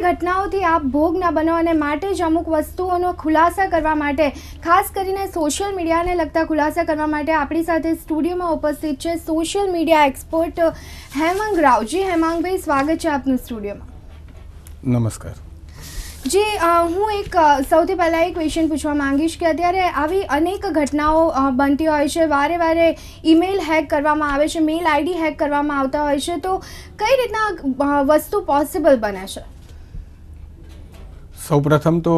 ઘટનાઓથી આપ ભોગ ન બનો અને માટે જ અમુક વસ્તુઓનો ખુલાસા કરવા માટે ખાસ કરીને સોશિયલ મીડિયાને લગતા ખુલાસા કરવા માટે આપણી સાથે સ્ટુડિયોમાં ઉપસ્થિત છે social media expert Hemang Rao. Ji હેમાંગભાઈ, સ્વાગત છે આપનું સ્ટુડિયોમાં. નમસ્કાર જી. હું એક સૌથી પહેલાં એક ક્વેશ્ચન પૂછવા માંગીશ કે અત્યારે આવી અનેક ઘટનાઓ બનતી હોય છે, વારે વારે ઈમેલ હેક કરવામાં આવે છે, મેલ આઈડી હેક કરવામાં આવતા હોય છે, તો કઈ રીતના વસ્તુ પોસિબલ બને છે? સૌપ્રથમ તો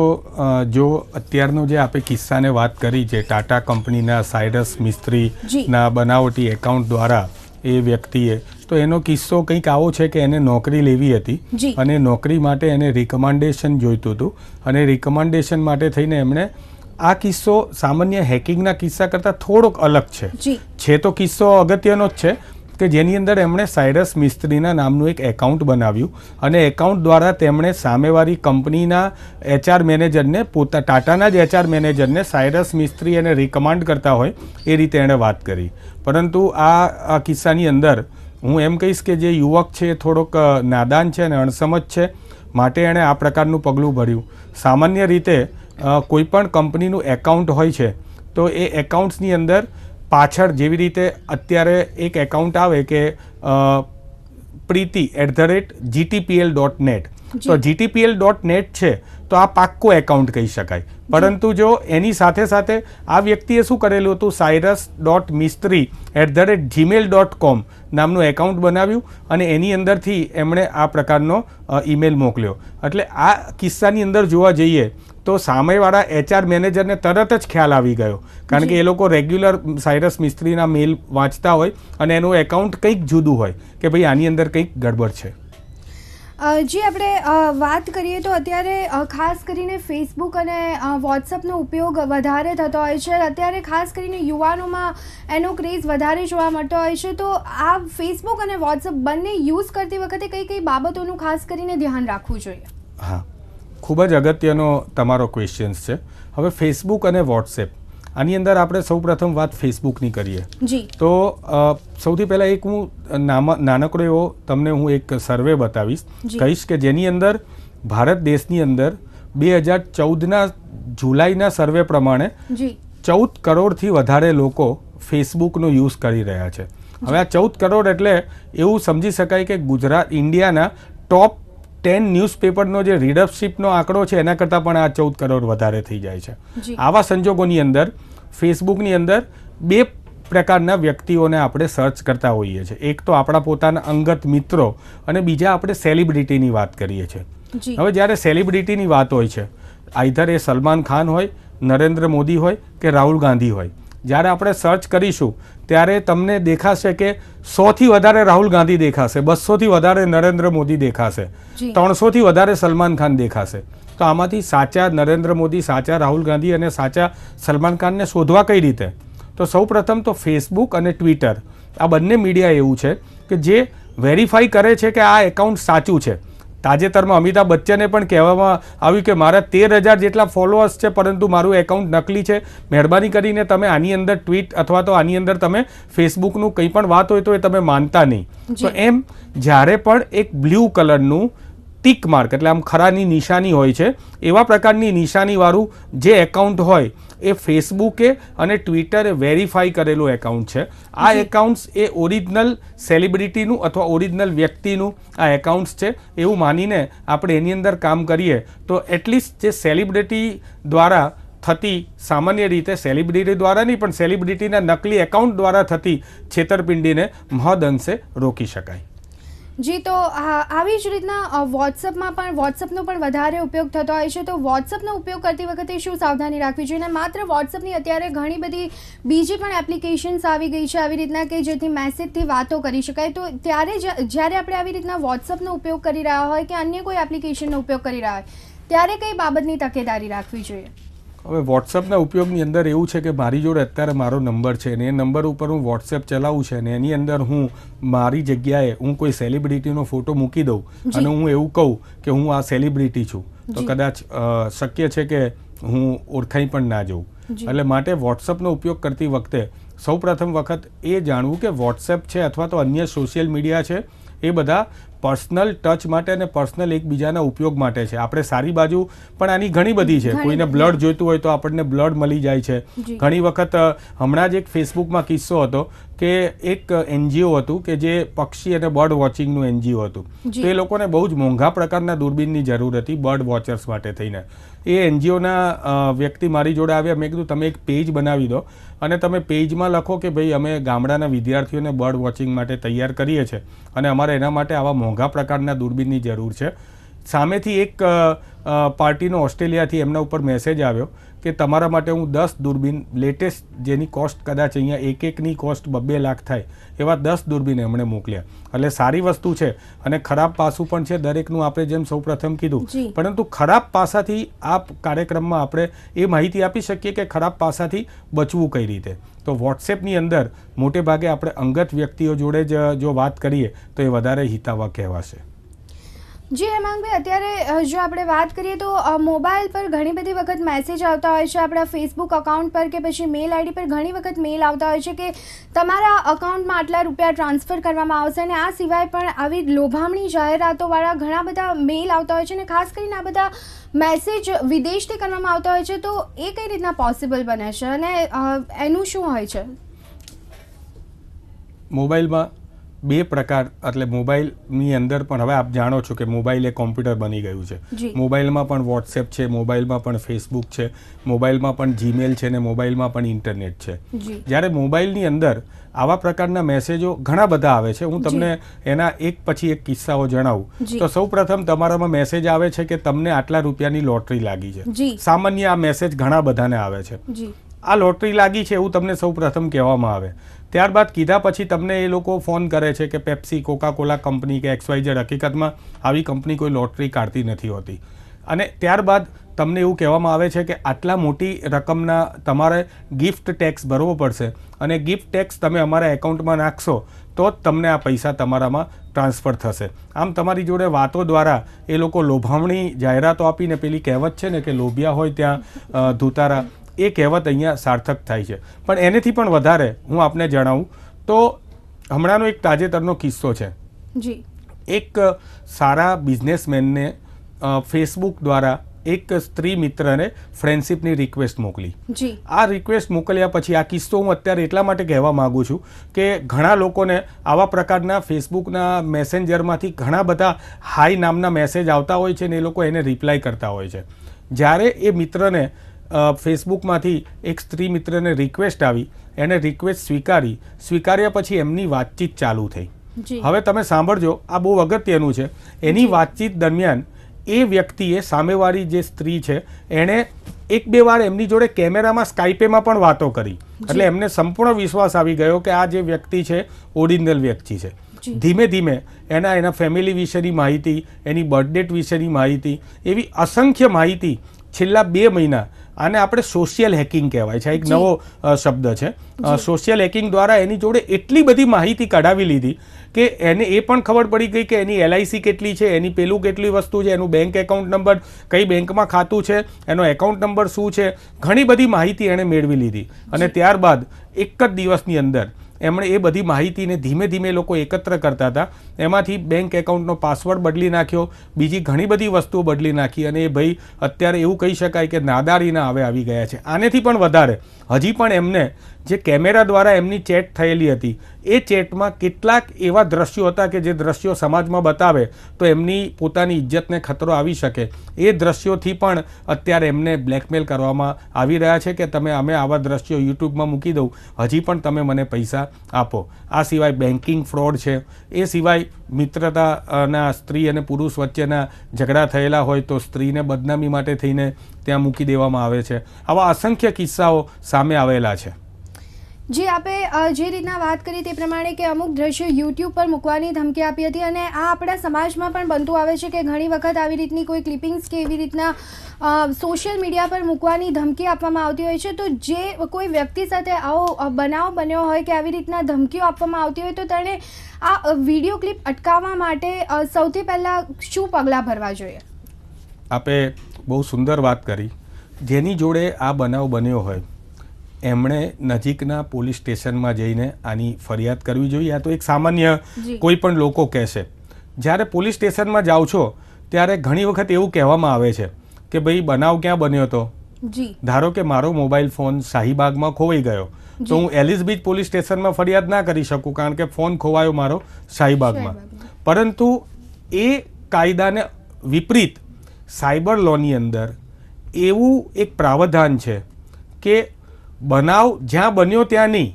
જો અત્યારનો જે આપણે કિસ્સાને વાત કરી છે, ટાટા કંપનીના સાયરસ મિસ્ત્રીના બનાવટી એકાઉન્ટ દ્વારા એ વ્યક્તિએ, તો એનો કિસ્સો કંઈક આવો છે કે એને નોકરી લેવી હતી અને નોકરી માટે એને રિકમેન્ડેશન જોઈતું હતું અને રિકમેન્ડેશન માટે થઈને એમણે આ કિસ્સો સામાન્ય હેકિંગના કિસ્સા કરતાં થોડોક અલગ છે તો કિસ્સો અગત્યનો જ છે કે જેની અંદર એમણે સાયરસ મિસ્ત્રીના નામનું એક એકાઉન્ટ બનાવ્યું અને એકાઉન્ટ દ્વારા તેમણે સામેવાળી કંપનીના HR મેનેજરને ટાટાના જ HR મેનેજરને સાયરસ મિસ્ત્રી એને રિકમાન્ડ કરતા હોય એ રીતે એણે વાત કરી. પરંતુ આ કિસ્સાની અંદર હું એમ કહીશ કે જે યુવક છે એ થોડોક નાદાન છે અને અણસમજ છે, માટે એણે આ પ્રકારનું પગલું ભર્યું. સામાન્ય રીતે કોઈપણ કંપનીનું એકાઉન્ટ હોય છે તો એ એકાઉન્ટ્સની અંદર પાછળ જેવી રીતે અત્યારે એક એકાઉન્ટ આવે કે preeti@gtpl.net, તો gtpl.net છે તો આ પાક્કો એકાઉન્ટ કહી શકાય. પરંતુ જો એની સાથે સાથે આ વ્યક્તિએ શું કરેલું હતું, cyrus.mistry@gmail.com નામનું એકાઉન્ટ બનાવ્યું અને એની અંદરથી એમણે આ પ્રકારનો ઈમેલ મોકલ્યો. એટલે આ કિસ્સાની અંદર જોવા જઈએ તો સામેવાળા HR મેનેજરને તરત જ ખ્યાલ આવી ગયો, કારણ કે એ લોકો રેગ્યુલર સાયરસ મિસ્ત્રીના મેલ વાંચતા હોય અને એનું એકાઉન્ટ કંઈક જુદું હોય કે ભાઈ આની અંદર કંઈક ગડબડ છે. જી, આપણે વાત કરીએ તો અત્યારે ખાસ કરીને ફેસબુક અને વોટ્સઅપનો ઉપયોગ વધારે થતો હોય છે. અત્યારે ખાસ કરીને યુવાનોમાં એનો ક્રેઝ વધારે જોવા મળતો હોય છે. તો આ ફેસબુક અને વોટ્સઅપ બંને યુઝ કરતી વખતે કઈ કઈ બાબતોનું ખાસ કરીને ધ્યાન રાખવું જોઈએ? હા, ખૂબ જ અગત્યનો તમારો ક્વેશ્ચન્સ છે. હવે ફેસબુક અને વોટ્સએપ, આની અંદર આપણે સૌપ્રથમ વાત ફેસબુકની કરીએ તો સૌથી પહેલાં એક હું નાનકડો એવો તમને હું એક સર્વે બતાવીશ, કહીશ કે જેની અંદર ભારત દેશની અંદર 2014ના જુલાઈના સર્વે પ્રમાણે 14 કરોડથી વધારે લોકો ફેસબુકનો યુઝ કરી રહ્યા છે. હવે આ 14 કરોડ એટલે એવું સમજી શકાય કે ઇન્ડિયાના ટોપ 10 ન્યૂઝપેપરનો જે રીડરશીપનો આંકડો છે એના કરતાં પણ આ 14 કરોડ વધારે થઈ જાય છે. આવા સંજોગોની અંદર ફેસબુકની અંદર બે પ્રકારના વ્યક્તિઓને આપણે સર્ચ કરતા હોઈએ છીએ. એક તો આપણા પોતાના અંગત મિત્રો અને બીજા આપણે સેલિબ્રિટીની વાત કરીએ છીએ. હવે જ્યારે સેલિબ્રિટીની વાત હોય છે, આઈધર એ સલમાન ખાન હોય, નરેન્દ્ર મોદી હોય કે રાહુલ ગાંધી હોય, જ્યારે આપણે સર્ચ કરીશું ત્યારે તમને દેખાશે કે 100થી વધારે રાહુલ ગાંધી દેખાશે, 200થી વધારે નરેન્દ્ર મોદી દેખાશે, 300થી વધારે સલમાન ખાન દેખાશે. તો આમાંથી સાચા નરેન્દ્ર મોદી, સાચા રાહુલ ગાંધી અને સાચા સલમાન ખાનને શોધવા કઈ રીતે? તો સૌપ્રથમ તો ફેસબુક અને ટ્વિટર આ બંને મીડિયા એવું છે કે જે વેરીફાઈ કરે છે કે આ એકાઉન્ટ સાચું છે. તાજેતરમાં અમિતાભ બચ્ચને પણ કહેવામાં આવ્યું કે મારા 13,000 જેટલા ફોલોઅર્સ છે પરંતુ મારું એકાઉન્ટ નકલી છે, મહેરબાની કરીને તમે આની અંદર ટ્વીટ અથવા તો આની અંદર તમે ફેસબુકનું કંઈ પણ વાત હોય તો એ તમે માનતા નહીં. તો એમ જ્યારે પણ એક બ્લુ કલરનું ટીક માર્ક એટલે આમ ખરાની નિશાની હોય છે, એવા પ્રકારની નિશાનીવાળું જે એકાઉન્ટ હોય એ ફેસબુકે અને ટ્વિટરે વેરીફાઈ કરેલું એકાઉન્ટ છે. આ એકાઉન્ટ્સ એ ઓરિજિનલ સેલિબ્રિટીનું અથવા ઓરિજિનલ વ્યક્તિનું આ એકાઉન્ટ્સ છે એવું માનીને આપણે એની અંદર કામ કરીએ તો એટલીસ્ટ જે સેલિબ્રિટી દ્વારા થતી, સામાન્ય રીતે સેલિબ્રિટી દ્વારા નહીં પણ સેલિબ્રિટીના નકલી એકાઉન્ટ દ્વારા થતી છેતરપિંડીને મહદઅંશે રોકી શકાય. જી, તો આવી જ રીતના વોટ્સઅપનો પણ વધારે ઉપયોગ થતો હોય છે. તો વોટ્સઅપનો ઉપયોગ કરતી વખતે શું સાવધાની રાખવી જોઈએ? માત્ર વોટ્સઅપની અત્યારે ઘણી બધી બીજી પણ એપ્લિકેશન્સ આવી ગઈ છે આવી રીતના કે જેથી મેસેજથી વાતો કરી શકાય. તો ત્યારે જ્યારે આપણે આવી રીતના વોટ્સઅપનો ઉપયોગ કરી રહ્યા હોય કે અન્ય કોઈ એપ્લિકેશનનો ઉપયોગ કરી રહ્યા હોય ત્યારે કઈ બાબતની તકેદારી રાખવી જોઈએ? હવે વોટ્સઅપના ઉપયોગની અંદર એવું છે કે મારી જોડે અત્યારે મારો નંબર છે અને એ નંબર ઉપર હું વોટ્સએપ ચલાવું છે અને એની અંદર હું મારી જગ્યાએ હું કોઈ સેલિબ્રિટીનો ફોટો મૂકી દઉં અને હું એવું કહું કે હું આ સેલિબ્રિટી છું તો કદાચ શક્ય છે કે હું ઓળખાઈ પણ ના જઉં. એટલે માટે વોટ્સઅપનો ઉપયોગ કરતી વખતે સૌપ્રથમ વખત એ જાણવું કે વોટ્સએપ છે અથવા તો અન્ય સોશિયલ મીડિયા છે એ બધા પર્સનલ ટચ માટે અને પર્સનલ એકબીજાના ઉપયોગ માટે છે. આપણે સારી બાજુ પણ આની ઘણી બધી છે. કોઈને બ્લડ જોઈતું હોય તો આપણને બ્લડ મળી જાય છે. ઘણી વખત હમણાં જ એક ફેસબુકમાં કિસ્સો હતો કે એક NGO હતું કે જે પક્ષી અને બર્ડ વોચિંગનું NGO હતું. તો એ લોકોને બહુ જ મોંઘા પ્રકારના દૂરબીનની જરૂર હતી બર્ડ વોચર્સ માટે થઈને. એ NGOના વ્યક્તિ મારી જોડે આવ્યા. મેં કીધું તમે એક પેજ બનાવી દો અને તમે પેજમાં લખો કે ભાઈ અમે ગામડાના વિદ્યાર્થીઓને બર્ડ વોચિંગ માટે તૈયાર કરીએ છીએ અને અમારે એના માટે આવા મોંઘા પ્રકારના દૂરબીનની જરૂર છે. સામેથી એક પાર્ટીનો ઓસ્ટ્રેલિયાથી એમના ઉપર મેસેજ આવ્યો કે તમારા માટે હું 10 દૂરબીન લેટેસ્ટ જેની કોસ્ટ કદાચ અહીંયા એકની કોસ્ટ 2-2 લાખ થાય એવા 10 દૂરબીન એમણે મોકલ્યા. એટલે સારી વસ્તુ છે અને ખરાબ પાસું પણ છે દરેકનું, આપણે જેમ સૌપ્રથમ કીધું. પરંતુ ખરાબ પાસાથી આ કાર્યક્રમમાં આપણે એ માહિતી આપી શકીએ કે ખરાબ પાસાથી બચવું કઈ રીતે. તો વોટ્સએપની અંદર મોટે ભાગે આપણે અંગત વ્યક્તિઓ જોડે જ જો વાત કરીએ તો એ વધારે હિતાવહ કહેવાશે. જી હેમાંગભાઈ, અત્યારે જો આપણે વાત કરીએ તો મોબાઈલ પર ઘણી બધી વખત મેસેજ આવતા હોય છે આપણા ફેસબુક અકાઉન્ટ પર કે પછી મેલ આઈડી પર ઘણી વખત મેલ આવતા હોય છે કે તમારા અકાઉન્ટમાં આટલા રૂપિયા ટ્રાન્સફર કરવામાં આવશે. અને આ સિવાય પણ આવી લોભામણી જાહેરાતોવાળા ઘણા બધા મેલ આવતા હોય છે અને ખાસ કરીને આ બધા મેસેજ વિદેશથી કરવામાં આવતા હોય છે. તો એ કઈ રીતના પોસિબલ બને છે અને એનું શું હોય છે? મોબાઈલમાં 2 પ્રકાર, એટલે મોબાઈલની અંદર પણ હવે આપ જાણો છો કે મોબાઈલ એ કોમ્પ્યુટર બની ગયું છે. મોબાઈલમાં પણ વોટ્સએપ છે, મોબાઈલમાં પણ ફેસબુક છે, મોબાઈલમાં પણ જીમેલ છે અને મોબાઈલમાં પણ ઇન્ટરનેટ છે. જ્યારે મોબાઈલની અંદર આવા પ્રકારના મેસેજો ઘણા બધા આવે છે. હું તમને એના એક પછી એક કિસ્સાઓ જણાવું. તો સૌપ્રથમ તમારામાં મેસેજ આવે છે કે તમને આટલા રૂપિયાની લોટરી લાગી છે. સામાન્ય આ મેસેજ ઘણા બધાને આવે છે. આ લોટરી લાગી છે એવું તમને સૌપ્રથમ કહેવામાં આવે. ત્યારબાદ કીધા પછી તમને એ લોકો ફોન કરે છે કે પેપ્સી, કોકાકોલા કંપની કે XYZ, હકીકતમાં આવી કંપની કોઈ લોટરી કાઢતી નથી હોતી. અને ત્યારબાદ તમને એવું કહેવામાં આવે છે કે આટલા મોટી રકમના તમારે ગિફ્ટ ટેક્સ ભરવો પડશે અને ગિફ્ટ ટેક્સ તમે અમારા એકાઉન્ટમાં નાખશો તો જ તમને આ પૈસા તમારામાં ટ્રાન્સફર થશે. આમ તમારી જોડે વાતો દ્વારા એ લોકો લોભામણી જાહેરાતો આપીને, પેલી કહેવત છે ને કે લોભિયા હોય ત્યાં ધુતારા, એ કહેવત અહીંયા સાર્થક થાય છે. પણ એનેથી પણ વધારે હું આપને જણાવું તો હમણાંનો એક તાજેતરનો કિસ્સો છે. એક સારા બિઝનેસમેનને ફેસબુક દ્વારા એક સ્ત્રી મિત્રને ફ્રેન્ડશિપની રિક્વેસ્ટ મોકલી. આ રિક્વેસ્ટ મોકલ્યા પછી, આ કિસ્સો હું અત્યારે એટલા માટે કહેવા માગું છું કે ઘણા લોકોને આવા પ્રકારના ફેસબુકના મેસેન્જરમાંથી ઘણા બધા હાઈ નામના મેસેજ આવતા હોય છે ને એ લોકો એને રિપ્લાય કરતા હોય છે. જ્યારે એ મિત્રને ફેસબુકમાંથી એક સ્ત્રી મિત્રને રિક્વેસ્ટ આવી, એને રિક્વેસ્ટ સ્વીકાર્યા પછી એમની વાતચીત ચાલુ થઈ. હવે તમે સાંભળજો, આ બહુ અગત્યનું છે. એની વાતચીત દરમિયાન એ વ્યક્તિએ, સામેવાળી જે સ્ત્રી છે, એણે 1-2 વાર એમની જોડે કેમેરામાં, સ્કાઈપેમાં પણ વાતો કરી. એટલે એમને સંપૂર્ણ વિશ્વાસ આવી ગયો કે આ જે વ્યક્તિ છે ઓરિજિનલ વ્યક્તિ છે. ધીમે ધીમે એના ફેમિલી વિશેની માહિતી, એની બર્થડેટ વિશેની માહિતી, એવી અસંખ્ય માહિતી છેલ્લા 2 મહિના, આને આપણે સોશિયલ હેકિંગ કહેવાય છે, એક નવો શબ્દ છે. સોશિયલ હેકિંગ દ્વારા એની જોડે એટલી બધી માહિતી કઢાવી લીધી કે એને એ પણ ખબર પડી ગઈ કે એની LIC કેટલી છે, એની પેલું કેટલી વસ્તુ છે, એનું બેંક એકાઉન્ટ નંબર, કઈ બેંકમાં ખાતું છે, એનો એકાઉન્ટ નંબર શું છે, ઘણી બધી માહિતી એણે મેળવી લીધી. અને ત્યારબાદ એક જ દિવસની અંદર એમણે એ બધી માહિતીને ધીમે ધીમે લોકો એકત્ર કરતા હતા. એમાંથી બેંક એકાઉન્ટનો પાસવર્ડ બદલી નાખ્યો, બીજી ઘણી બધી વસ્તુઓ બદલી નાખી અને એ ભાઈ અત્યારે એવું કહી શકાય કે નાદારીના આવે આવી ગયા છે. આનેથી પણ વધારે હજી પણ એમને જે કેમેરા દ્વારા એમની ચેટ થયેલી હતી, એ ચેટમાં કેટલાક એવા દ્રશ્યો હતા કે જે દ્રશ્યો સમાજમાં બતાવે તો એમની પોતાની ઇજ્જતને ખતરો આવી શકે. એ દ્રશ્યોથી પણ અત્યારે એમને બ્લેકમેલ કરવામાં આવી રહ્યા છે કે અમે આવા દ્રશ્યો યુટ્યુબમાં મૂકી દઉં, હજી પણ તમે મને પૈસા આપો. આ સિવાય બેન્કિંગ ફ્રોડ છે. એ સિવાય મિત્રતાના સ્ત્રી અને પુરુષ વચ્ચેના ઝઘડા થયેલા હોય તો સ્ત્રીને બદનામી માટે થઈને ત્યાં મૂકી દેવામાં આવે છે. આવા અસંખ્ય કિસ્સાઓ સામે આવેલા છે. જી, આપે જે રીતના વાત કરી તે પ્રમાણે કે અમુક દ્રશ્યો યુટ્યુબ પર મૂકવાની ધમકી આપી હતી અને આ આપણા સમાજમાં પણ બનતું આવે છે કે ઘણી વખત આવી રીતની કોઈ ક્લિપિંગ્સ કે એવી રીતના સોશિયલ મીડિયા પર મૂકવાની ધમકી આપવામાં આવતી હોય છે. તો જે કોઈ વ્યક્તિ સાથે આવો બનાવ બન્યો હોય કે આવી રીતના ધમકીઓ આપવામાં આવતી હોય તો તેણે આ વિડીયો ક્લિપ અટકાવવા માટે સૌથી પહેલાં શું પગલાં ભરવા જોઈએ? આપે બહુ સુંદર વાત કરી. જેની જોડે આ બનાવ બન્યો હોય એમણે નજીકના પોલીસ સ્ટેશનમાં જઈને આની ફરિયાદ કરવી જોઈએ. આ તો એક સામાન્ય કોઈ પણ લોકો કહેશે. જ્યારે પોલીસ સ્ટેશનમાં જાઓ છો ત્યારે ઘણી વખત એવું કહેવામાં આવે છે કે ભાઈ બનાવ ક્યાં બન્યો હતો. ધારો કે મારો મોબાઈલ ફોન શાહીબાગમાં ખોવાઈ ગયો તો હું એલિસ બીચ પોલીસ સ્ટેશનમાં ફરિયાદ ના કરી શકું કારણ કે ફોન ખોવાયો મારો શાહીબાગમાં. પરંતુ એ કાયદાને વિપરીત સાયબર લોની અંદર એવું એક પ્રાવધાન છે કે બનાવ જ્યાં બન્યો ત્યાં નહીં,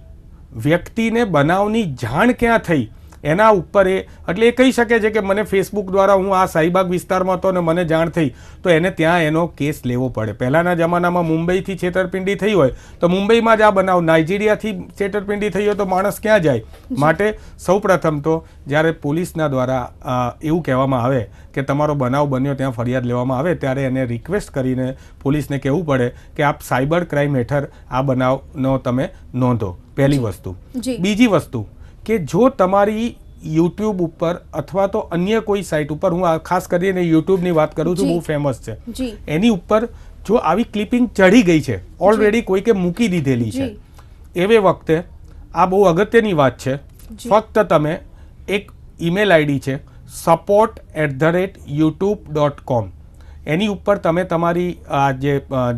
વ્યક્તિને બનાવની જાણ ક્યાં થઈ એના ઉપર એટલે એ કહી શકે છે કે મને ફેસબુક દ્વારા હું આ શાહીબાગ વિસ્તારમાં હતો ને મને જાણ થઈ તો એને ત્યાં એનો કેસ લેવો પડે. પહેલાંના જમાનામાં મુંબઈથી છેતરપિંડી થઈ હોય તો મુંબઈમાં જ આ બનાવ, નાઇજીરિયાથી છેતરપિંડી થઈ હોય તો માણસ ક્યાં જાય. માટે સૌપ્રથમ તો જ્યારે પોલીસના દ્વારા એવું કહેવામાં આવે કે તમારો બનાવ બન્યો ત્યાં ફરિયાદ લેવામાં આવે ત્યારે એને રિક્વેસ્ટ કરીને પોલીસને કહેવું પડે કે આપ સાયબર ક્રાઇમ હેઠળ આ બનાવનો તમે નોંધો. પહેલી વસ્તુ. બીજી વસ્તુ કે જો તમારી યુટ્યુબ ઉપર અથવા તો અન્ય કોઈ સાઇટ ઉપર, હું ખાસ કરીને યુટ્યુબની વાત કરું છું, બહુ ફેમસ છે, એની ઉપર જો આવી ક્લિપિંગ ચડી ગઈ છે, ઓલરેડી કોઈકે મૂકી દીધેલી છે, એવે વખતે આ બહુ અગત્યની વાત છે. ફક્ત તમે એક ઈમેલ આઈડી છે support@youtube.com, એની ઉપર તમે તમારી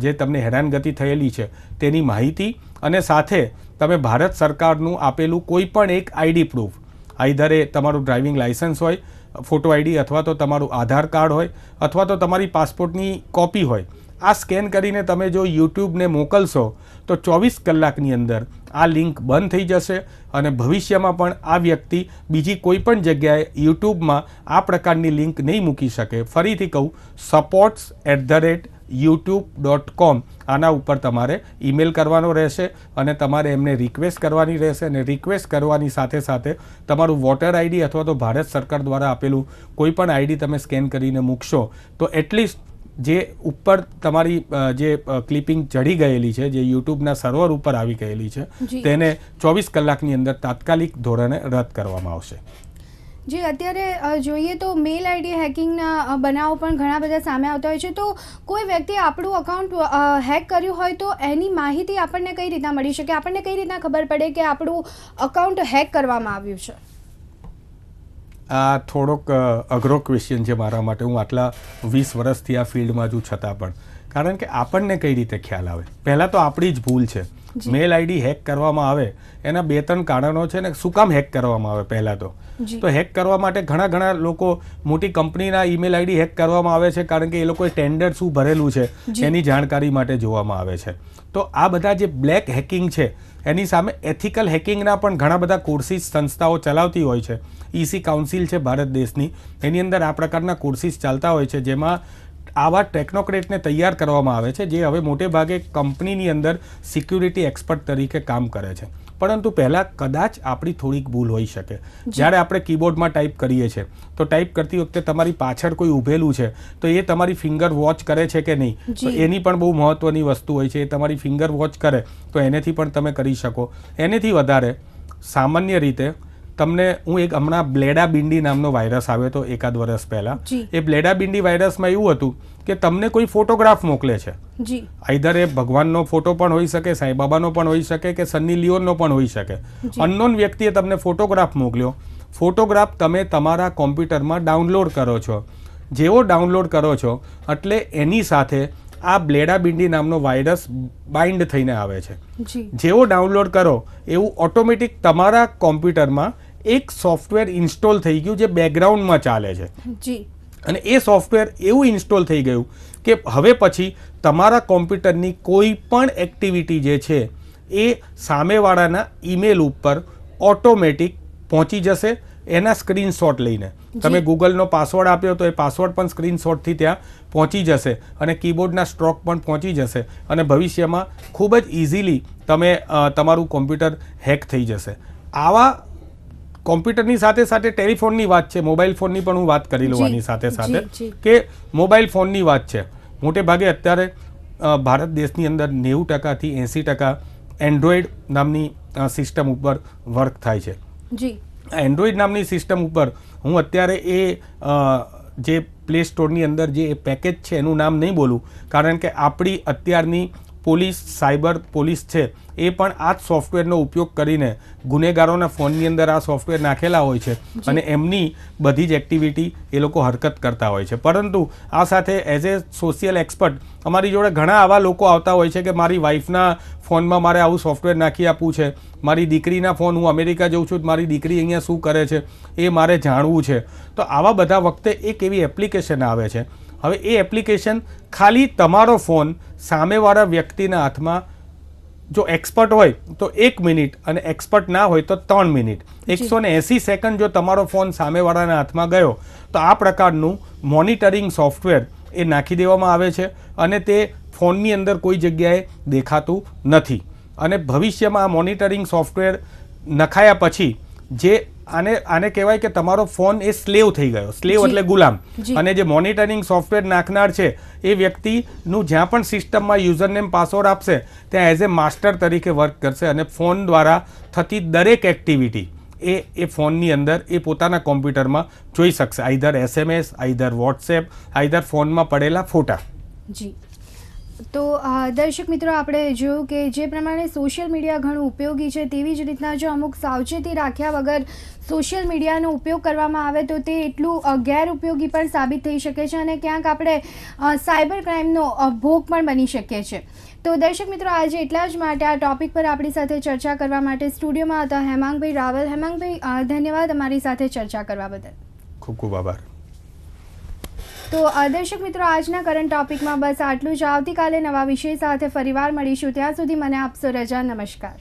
જે તમને હેરાનગતિ થયેલી છે તેની માહિતી અને સાથે તમે ભારત સરકારનું આપેલું કોઈ પણ એક આઈડી પ્રૂફ, આઈધર એ તમારું ડ્રાઇવિંગ લાઇસન્સ હોય, ફોટો આઈડી, અથવા તો તમારું આધાર કાર્ડ હોય, અથવા તો તમારી પાસપોર્ટની કોપી હોય, આ સ્કેન કરીને તમે જો યુટ્યુબને મોકલશો તો 24 કલાકની અંદર આ લિંક બંધ થઈ જશે અને ભવિષ્યમાં પણ આ વ્યક્તિ બીજી કોઈ પણ જગ્યાએ યુટ્યુબમાં આ પ્રકારની લિંક નહીં મૂકી શકે. ફરીથી કહું, supports@youtube.com, આના ઉપર તમારે ઈમેલ કરવાનો રહેશે અને તમારે એમને રિક્વેસ્ટ કરવાની રહેશે અને રિક્વેસ્ટ કરવાની સાથે સાથે તમારું વોટર આઈડી અથવા તો ભારત સરકાર દ્વારા આપેલું કોઈ પણ આઈડી તમે સ્કેન કરીને મૂકશો તો એટલીસ્ટ જે ઉપર તમારી જે ક્લિપિંગ ચડી ગયેલી છે, જે યુટ્યુબના સર્વર ઉપર આવી ગયેલી છે, તેને 24 કલાકની અંદર તાત્કાલિક ધોરણે રદ કરવામાં આવશે. જે અત્યારે જોઈએ તો મેલ આઈડી હેકિંગના બનાવો પણ ઘણા બધા સામે આવતા હોય છે. તો કોઈ વ્યક્તિ આપણું અકાઉન્ટ હેક કર્યું હોય તો એની માહિતી આપણને કઈ રીતના મળી શકે? આપણને કઈ રીતના ખબર પડે કે આપણું અકાઉન્ટ હેક કરવામાં આવ્યું છે? આ થોડોક અઘરો ક્વેશ્ચન છે મારા માટે. હું આટલા 20 વર્ષથી આ ફિલ્ડમાં છું છતાં પણ, કારણ કે આપણને કઈ રીતે ખ્યાલ આવે? પહેલાં તો આપણી જ ભૂલ છે. મેલ આઈડી હેક કરવામાં આવે એના 2-3 કારણો છે ને. શું કામ હેક કરવામાં આવે? પહેલાં તો હેક કરવા માટે ઘણા લોકો, મોટી કંપનીના ઈમેલ આઈડી હેક કરવામાં આવે છે કારણ કે એ લોકોએ ટેન્ડર શું ભરેલું છે એની જાણકારી માટે જોવામાં આવે છે. તો આ બધા જે બ્લેક હેકિંગ છે એની સામે એથિકલ હેકિંગના પણ ઘણા બધા કોર્સિસ સંસ્થાઓ ચલાવતી હોય છે. EC કાઉન્સિલ છે ભારત દેશની, એની અંદર આ પ્રકારના કોર્સિસ ચાલતા હોય છે જેમાં આવા ટેકનોક્રેટને તૈયાર કરવામાં આવે છે જે હવે મોટે ભાગે કંપનીની અંદર સિક્યુરિટી એક્સપર્ટ તરીકે કામ કરે છે. પરંતુ પહેલાં કદાચ આપણી થોડીક ભૂલ હોઈ શકે. જ્યારે આપણે કીબોર્ડમાં ટાઈપ કરીએ છીએ તો ટાઈપ કરતી વખતે તમારી પાછળ કોઈ ઊભેલું છે તો એ તમારી ફિંગર વોચ કરે છે કે નહીં, તો એની પણ બહુ મહત્ત્વની વસ્તુ હોય છે. એ તમારી ફિંગર વોચ કરે તો એનેથી પણ તમે કરી શકો. એનેથી વધારે સામાન્ય રીતે તમને હું હમણાં બ્લેડા બિંડી નામનો વાયરસ આવ્યો હતો 1 વર્ષ પહેલાં. એ બ્લેડા બિંડી વાયરસમાં એવું હતું કે તમને કોઈ ફોટોગ્રાફ મોકલે છે, આઈધર એ ભગવાનનો ફોટો પણ હોઈ શકે, સાંઈબાબાનો પણ હોઈ શકે કે સન્ની લિયોનનો પણ હોઈ શકે. અનનોન વ્યક્તિએ તમને ફોટોગ્રાફ મોકલ્યો. ફોટોગ્રાફ તમે તમારા કોમ્પ્યુટરમાં ડાઉનલોડ કરો છો. જેવો ડાઉનલોડ કરો છો એટલે એની સાથે આ બ્લેડા બિંડી નામનો વાયરસ બાઇન્ડ થઈને આવે છે. જેવો ડાઉનલોડ કરો એવું ઓટોમેટિક તમારા કોમ્પ્યુટરમાં એક સોફ્ટવેર ઇન્સ્ટોલ થઈ ગયું જે બેકગ્રાઉન્ડમાં ચાલે છે. અને એ સોફ્ટવેર એવું ઇન્સ્ટોલ થઈ ગયું કે હવે પછી તમારા કોમ્પ્યુટરની કોઈ પણ એક્ટિવિટી જે છે એ સામેવાળાના ઈમેલ ઉપર ઓટોમેટિક પહોંચી જશે એના સ્ક્રીનશોટ લઈને. તમે ગૂગલનો પાસવર્ડ આપ્યો તો એ પાસવર્ડ પણ સ્ક્રીનશોટથી ત્યાં પહોંચી જશે અને કીબોર્ડના સ્ટ્રોક પણ પહોંચી જશે અને ભવિષ્યમાં ખૂબ જ ઇઝીલી તમારું કોમ્પ્યુટર હેક થઈ જશે. આવા કોમ્પ્યુટરની સાથે સાથે ટેલિફોનની વાત છે, મોબાઈલ ફોનની પણ હું વાત કરી લઉં આની સાથે સાથે કે મોબાઈલ ફોનની વાત છે. મોટે ભાગે અત્યારે ભારત દેશની અંદર 90%થી 80% એન્ડ્રોઈડ નામની સિસ્ટમ ઉપર વર્ક થાય છે. એન્ડ્રોઈડ નામની સિસ્ટમ ઉપર હું અત્યારે એ જે પ્લે સ્ટોરની અંદર જે પેકેજ છે એનું નામ નહીં બોલું કારણ કે આપણી અત્યારની પોલીસ સાયબર પોલીસ છે એ પણ આ જ સોફ્ટવેરનો ઉપયોગ કરીને ગુનેગારોના ફોનની અંદર આ સોફ્ટવેર નાખેલા હોય છે અને એમની બધી જ એક્ટિવિટી એ લોકો હરકત કરતા હોય છે. પરંતુ આ સાથે એઝ એ સોશિયલ એક્સપર્ટ અમારી જોડે ઘણા આવા લોકો આવતા હોય છે કે મારી વાઈફના ફોનમાં મારે આવું સોફ્ટવેર નાખી આપવું છે, મારી દીકરીના ફોન, હું અમેરિકા જઉં છું, મારી દીકરી અહીંયા શું કરે છે એ મારે જાણવું છે. તો આવા બધા વખતે એક એવી એપ્લિકેશન આવે છે. હવે એ એપ્લિકેશન ખાલી તમારો ફોન સામેવાળા વ્યક્તિના હાથમાં, જો એક્સપર્ટ હોય તો 1 મિનિટ અને એક્સપર્ટ ના હોય તો 3 મિનિટ, 180 સેકન્ડ જો તમારો ફોન સામેવાળાના હાથમાં ગયો તો આ પ્રકારનું મોનિટરિંગ સોફ્ટવેર એ નાખી દેવામાં આવે છે અને તે ફોનની અંદર કોઈ જગ્યાએ દેખાતું નથી. અને ભવિષ્યમાં આ મોનિટરિંગ સોફ્ટવેર નખાયા પછી જે આને કહેવાય કે તમારો ફોન એ સ્લેવ થઈ ગયો. સ્લેવ એટલે ગુલામ. અને જે મોનિટરિંગ સોફ્ટવેર નાખનાર છે એ વ્યક્તિનું જ્યાં પણ સિસ્ટમમાં યુઝરનેમ પાસવર્ડ આપશે ત્યાં એઝ એ માસ્ટર તરીકે વર્ક કરશે અને ફોન દ્વારા થતી દરેક એક્ટિવિટી એ ફોનની અંદર એ પોતાના કોમ્પ્યુટરમાં જોઈ શકશે. Either SMS, either WhatsApp, either ફોનમાં પડેલા ફોટા. જી, તો દર્શક મિત્રો, આપણે જોયું કે જે પ્રમાણે સોશિયલ મીડિયા ઘણું ઉપયોગી છે, તેવી જ રીતના જો અમુક સાવચેતી રાખ્યા વગર સોશિયલ મીડિયાનો ઉપયોગ કરવામાં આવે તો તે એટલું ગેરઉપયોગી પણ સાબિત થઈ શકે છે અને ક્યાંક આપણે સાયબર ક્રાઇમનો ભોગ પણ બની શકીએ છીએ. તો દર્શક મિત્રો, આજે એટલા જ માટે આ ટોપિક પર આપણી સાથે ચર્ચા કરવા માટે સ્ટુડિયોમાં હતા હેમાંગભાઈ રાવલ. હેમાંગભાઈ, ધન્યવાદ અમારી સાથે ચર્ચા કરવા બદલ. ખૂબ ખૂબ આભાર. તો દર્શક મિત્રો, આજના કરંટ ટોપિકમાં બસ આટલું જ. આવતીકાલે નવા વિષય સાથે ફરીવાર મળીશું. ત્યાં સુધી મને આપશો રજા. નમસ્કાર.